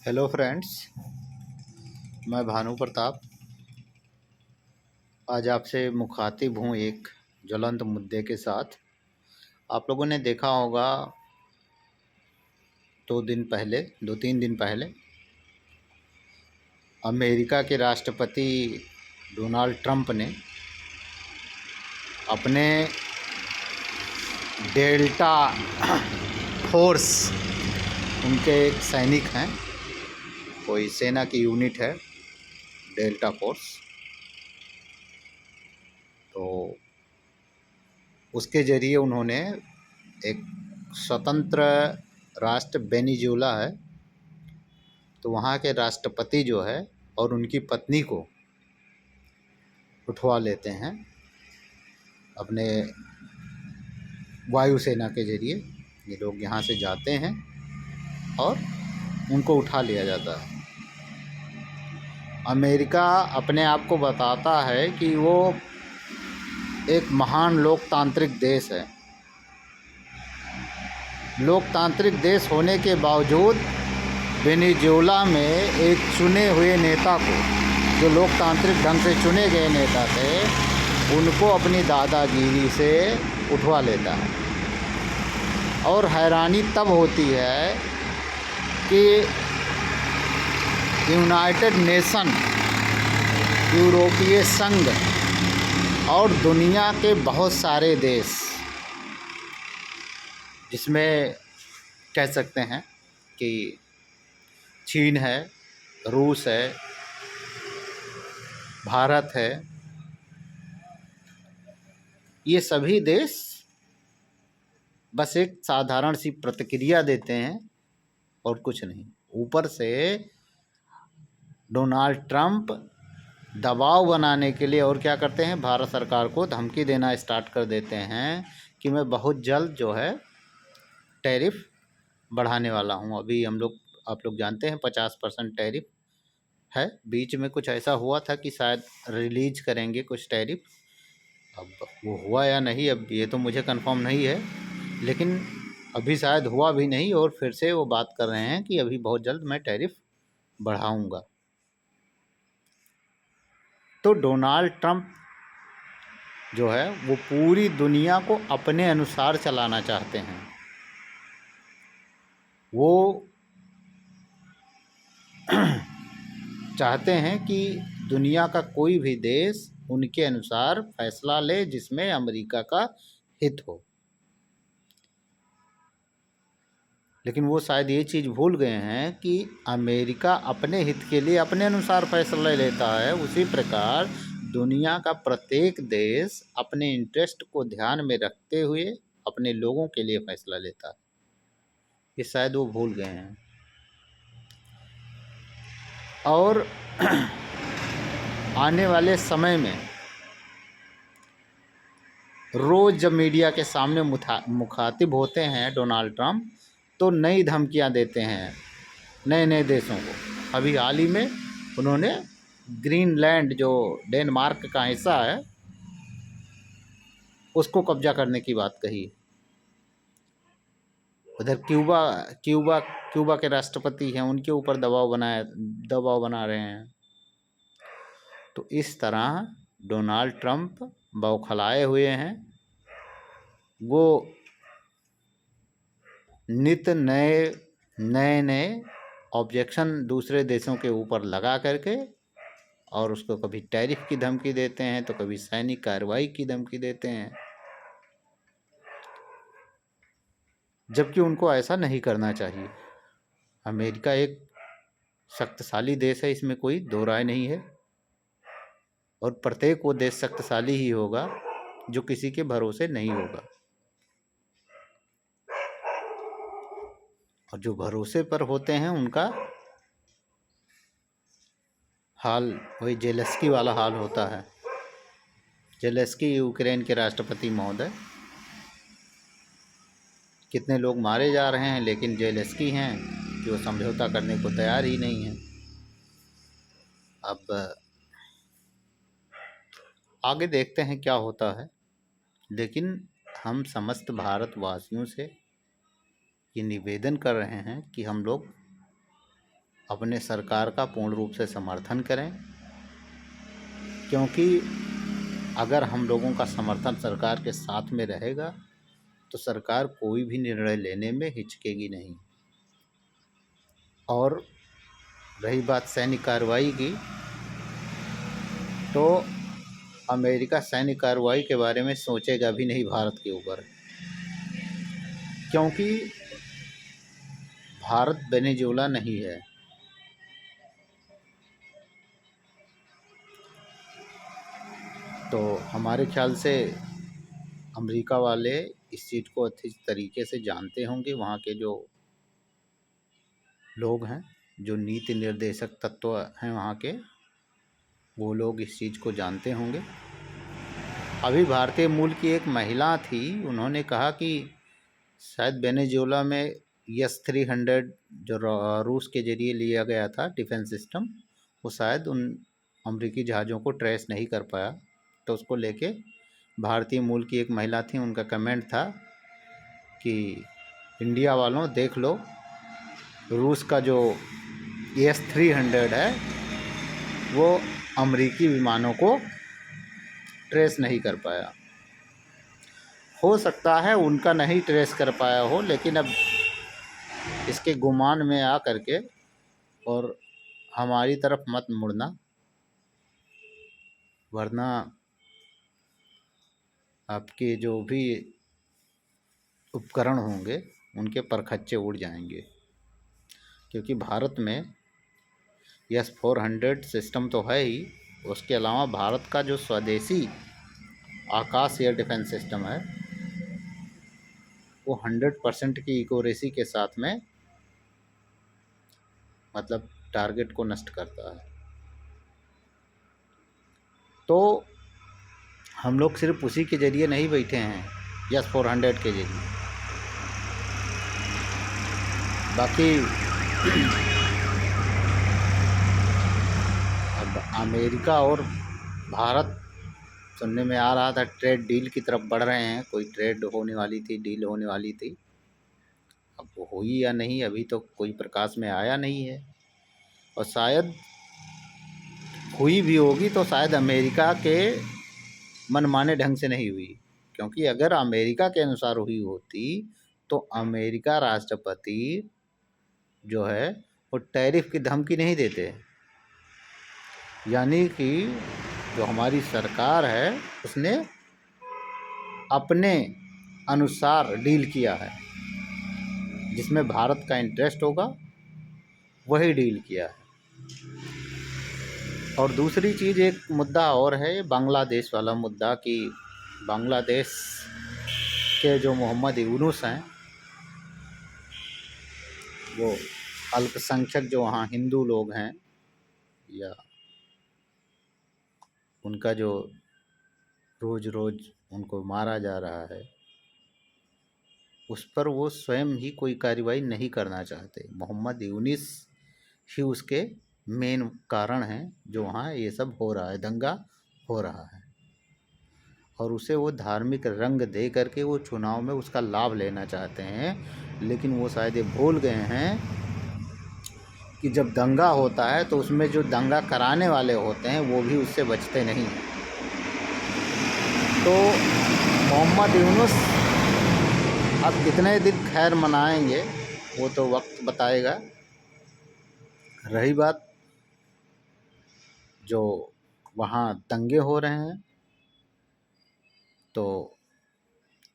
Hello friends, मैं भानु प्रताप आज आपसे मुखातिब हूँ एक ज्वलंत मुद्दे के साथ। आप लोगों ने देखा होगा 2-3 दिन पहले अमेरिका के राष्ट्रपति डोनाल्ड ट्रंप ने अपने डेल्टा फोर्स, उनके एक सैनिक हैं, कोई सेना की यूनिट है डेल्टा फोर्स, तो उसके ज़रिए उन्होंने एक स्वतंत्र राष्ट्र वेनेजुएला है, तो वहाँ के राष्ट्रपति जो है और उनकी पत्नी को उठवा लेते हैं अपने वायुसेना के ज़रिए। ये लोग यहाँ से जाते हैं और उनको उठा लिया जाता है। अमेरिका अपने आप को बताता है कि वो एक महान लोकतांत्रिक देश है। लोकतांत्रिक देश होने के बावजूद वेनेजुएला में एक चुने हुए नेता को, जो लोकतांत्रिक ढंग से चुने गए नेता थे, उनको अपनी दादागिरी से उठवा लेता है। और हैरानी तब होती है कि यूनाइटेड नेशन, यूरोपीय संघ और दुनिया के बहुत सारे देश, जिसमें कह सकते हैं कि चीन है, रूस है, भारत है, ये सभी देश बस एक साधारण सी प्रतिक्रिया देते हैं और कुछ नहीं। ऊपर से डोनाल्ड ट्रंप दबाव बनाने के लिए और क्या करते हैं, भारत सरकार को धमकी देना स्टार्ट कर देते हैं कि मैं बहुत जल्द जो है टैरिफ बढ़ाने वाला हूँ। अभी आप लोग जानते हैं 50% टैरिफ है। बीच में कुछ ऐसा हुआ था कि शायद रिलीज करेंगे कुछ टैरिफ, अब वो हुआ या नहीं अब ये तो मुझे कंफर्म नहीं है, लेकिन अभी शायद हुआ भी नहीं और फिर से वो बात कर रहे हैं कि अभी बहुत जल्द मैं टैरिफ बढ़ाऊंगा। तो डोनाल्ड ट्रंप जो है वो पूरी दुनिया को अपने अनुसार चलाना चाहते हैं। वो चाहते हैं कि दुनिया का कोई भी देश उनके अनुसार फैसला ले जिसमें अमेरिका का हित हो। लेकिन वो शायद ये चीज़ भूल गए हैं कि अमेरिका अपने हित के लिए अपने अनुसार फैसला लेता है, उसी प्रकार दुनिया का प्रत्येक देश अपने इंटरेस्ट को ध्यान में रखते हुए अपने लोगों के लिए फैसला लेता है। ये शायद वो भूल गए हैं। और आने वाले समय में रोज़ जब मीडिया के सामने मुखातिब होते हैं डोनाल्ड ट्रंप, तो नई धमकियां देते हैं नए नए देशों को। अभी हाल ही में उन्होंने ग्रीनलैंड, जो डेनमार्क का हिस्सा है, उसको कब्जा करने की बात कही। उधर क्यूबा के राष्ट्रपति हैं, उनके ऊपर दबाव बना रहे हैं। तो इस तरह डोनाल्ड ट्रंप बौखलाए हुए हैं। वो नित नए ऑब्जेक्शन दूसरे देशों के ऊपर लगा करके, और उसको कभी टैरिफ की धमकी देते हैं तो कभी सैनिक कार्रवाई की धमकी देते हैं, जबकि उनको ऐसा नहीं करना चाहिए। अमेरिका एक शक्तिशाली देश है, इसमें कोई दो राय नहीं है, और प्रत्येक वो देश शक्तिशाली ही होगा जो किसी के भरोसे नहीं होगा। और जो भरोसे पर होते हैं उनका हाल वही जेलेंस्की वाला हाल होता है। जेलेंस्की यूक्रेन के राष्ट्रपति महोदय, कितने लोग मारे जा रहे हैं, लेकिन जेलेंस्की हैं कि वो समझौता करने को तैयार ही नहीं है। अब आगे देखते हैं क्या होता है, लेकिन हम समस्त भारतवासियों से ये निवेदन कर रहे हैं कि हम लोग अपने सरकार का पूर्ण रूप से समर्थन करें, क्योंकि अगर हम लोगों का समर्थन सरकार के साथ में रहेगा तो सरकार कोई भी निर्णय लेने में हिचकेगी नहीं। और रही बात सैन्य कार्रवाई की, तो अमेरिका सैन्य कार्रवाई के बारे में सोचेगा भी नहीं भारत के ऊपर, क्योंकि भारत वेनेजुएला नहीं है। तो हमारे ख्याल से अमेरिका वाले इस चीज़ को अच्छी तरीके से जानते होंगे। वहाँ के जो लोग हैं, जो नीति निर्देशक तत्व हैं वहाँ के, वो लोग इस चीज़ को जानते होंगे। अभी भारतीय मूल की एक महिला थी, उन्होंने कहा कि शायद वेनेजुएला में S-300 जो रूस के ज़रिए लिया गया था डिफेंस सिस्टम, वो शायद उन अमेरिकी जहाज़ों को ट्रेस नहीं कर पाया। तो उसको लेके भारतीय मूल की एक महिला थी, उनका कमेंट था कि इंडिया वालों देख लो, रूस का जो S-300 है वो अमेरिकी विमानों को ट्रेस नहीं कर पाया। हो सकता है उनका नहीं ट्रेस कर पाया हो, लेकिन अब इसके गुमान में आ करके और हमारी तरफ मत मुड़ना, वरना आपके जो भी उपकरण होंगे उनके परखच्चे उड़ जाएंगे। क्योंकि भारत में S-400 सिस्टम तो है ही, उसके अलावा भारत का जो स्वदेशी आकाश एयर डिफेंस सिस्टम है वो 100% की एक्यूरेसी के साथ में मतलब टारगेट को नष्ट करता है। तो हम लोग सिर्फ उसी के ज़रिए नहीं बैठे हैं, S-400 के ज़रिए। बाकी अब अमेरिका और भारत, सुनने में आ रहा था ट्रेड डील की तरफ बढ़ रहे हैं, कोई ट्रेड होने वाली थी, डील होने वाली थी। अब वो हुई या नहीं अभी तो कोई प्रकाश में आया नहीं है। और शायद हुई भी होगी तो शायद अमेरिका के मनमाने ढंग से नहीं हुई, क्योंकि अगर अमेरिका के अनुसार हुई होती तो अमेरिका राष्ट्रपति जो है वो टैरिफ की धमकी नहीं देते। यानी कि जो हमारी सरकार है उसने अपने अनुसार डील किया है, जिसमें भारत का इंटरेस्ट होगा वही डील किया है। और दूसरी चीज़, एक मुद्दा और है बांग्लादेश वाला मुद्दा, कि बांग्लादेश के जो मोहम्मद यूनुस हैं, वो अल्पसंख्यक जो वहाँ हिंदू लोग हैं, या उनका जो रोज़ रोज़ उनको मारा जा रहा है, उस पर वो स्वयं ही कोई कार्रवाई नहीं करना चाहते। मोहम्मद यूनुस ही उसके मेन कारण हैं जो वहाँ ये सब हो रहा है, दंगा हो रहा है। और उसे वो धार्मिक रंग दे करके वो चुनाव में उसका लाभ लेना चाहते हैं, लेकिन वो शायद ये भूल गए हैं कि जब दंगा होता है तो उसमें जो दंगा कराने वाले होते हैं वो भी उससे बचते नहीं हैं। तो मोहम्मद यूनुस अब कितने दिन खैर मनाएंगे वो तो वक्त बताएगा। रही बात जो वहाँ दंगे हो रहे हैं, तो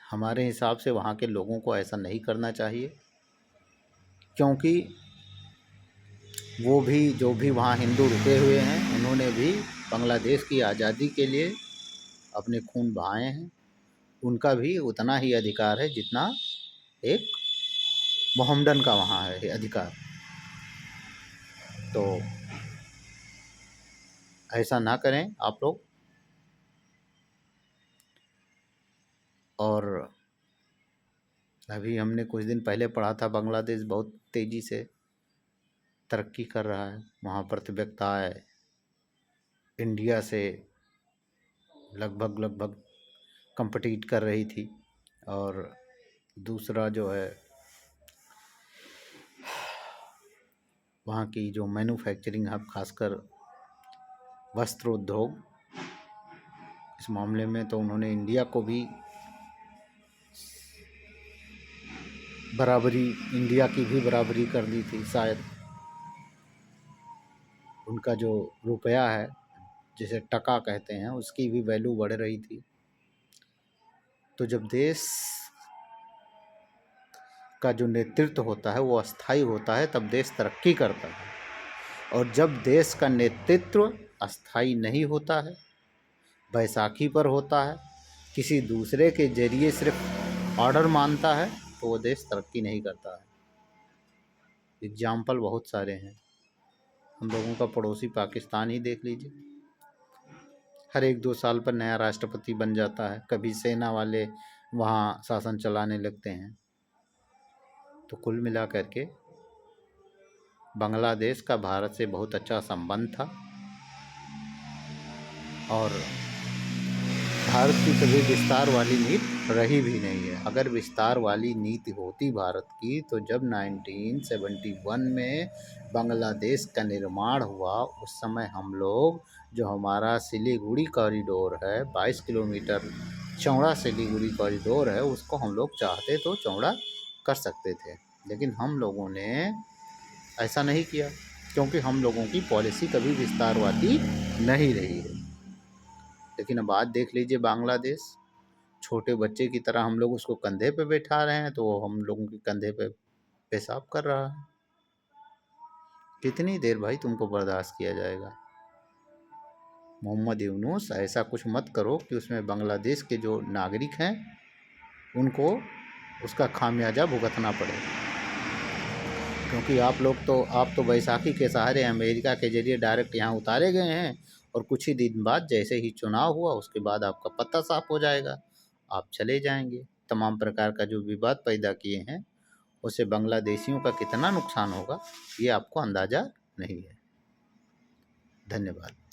हमारे हिसाब से वहाँ के लोगों को ऐसा नहीं करना चाहिए, क्योंकि वो भी जो भी वहाँ हिंदू रुके हुए हैं उन्होंने भी बांग्लादेश की आज़ादी के लिए अपने खून बहाए हैं। उनका भी उतना ही अधिकार है जितना एक मोहम्मडन का वहाँ है अधिकार। तो ऐसा ना करें आप लोग। और अभी हमने कुछ दिन पहले पढ़ा था बांग्लादेश बहुत तेज़ी से तरक्की कर रहा है। वहाँ अर्थव्यवस्थाएं इंडिया से लगभग कम्पीट कर रही थी। और दूसरा जो है वहाँ की जो मैन्युफैक्चरिंग हब, खासकर वस्त्र उद्योग, इस मामले में तो उन्होंने इंडिया को भी बराबरी, इंडिया की भी बराबरी कर दी थी शायद। उनका जो रुपया है, जिसे टका कहते हैं, उसकी भी वैल्यू बढ़ रही थी। तो जब देश का जो नेतृत्व होता है वो अस्थाई होता है, तब देश तरक्की करता है। और जब देश का नेतृत्व अस्थाई नहीं होता है, बैसाखी पर होता है, किसी दूसरे के जरिए सिर्फ ऑर्डर मानता है, तो वो देश तरक्की नहीं करता है। एग्जाम्पल बहुत सारे हैं। हम लोगों का पड़ोसी पाकिस्तान ही देख लीजिए, हर 1-2 साल पर नया राष्ट्रपति बन जाता है, कभी सेना वाले वहाँ शासन चलाने लगते हैं। तो कुल मिला करके बांग्लादेश का भारत से बहुत अच्छा संबंध था, और भारत की कभी विस्तार वाली नीति रही भी नहीं है। अगर विस्तार वाली नीति होती भारत की, तो जब 1971 में बांग्लादेश का निर्माण हुआ, उस समय हम लोग, जो हमारा सिलीगुड़ी कॉरिडोर है, 22 किलोमीटर चौड़ा सिलीगुड़ी कॉरिडोर है, उसको हम लोग चाहते तो चौड़ा कर सकते थे। लेकिन हम लोगों ने ऐसा नहीं किया, क्योंकि हम लोगों की पॉलिसी कभी विस्तारवादी नहीं रही है। लेकिन अब आज देख लीजिए, बांग्लादेश छोटे बच्चे की तरह हम लोग उसको कंधे पे बैठा रहे हैं, तो वो हम लोगों के कंधे पे पेशाब कर रहा है। कितनी देर भाई तुमको बर्दाश्त किया जाएगा? मोहम्मद यूनुस, ऐसा कुछ मत करो कि उसमें बांग्लादेश के जो नागरिक हैं उनको उसका खामियाजा भुगतना पड़े। क्योंकि आप तो बैसाखी के सहारे अमेरिका के जरिए डायरेक्ट यहाँ उतारे गए हैं, और कुछ ही दिन बाद जैसे ही चुनाव हुआ, उसके बाद आपका पत्ता साफ हो जाएगा, आप चले जाएंगे। तमाम प्रकार का जो विवाद पैदा किए हैं, उससे बांग्लादेशियों का कितना नुकसान होगा, ये आपको अंदाज़ा नहीं है। धन्यवाद।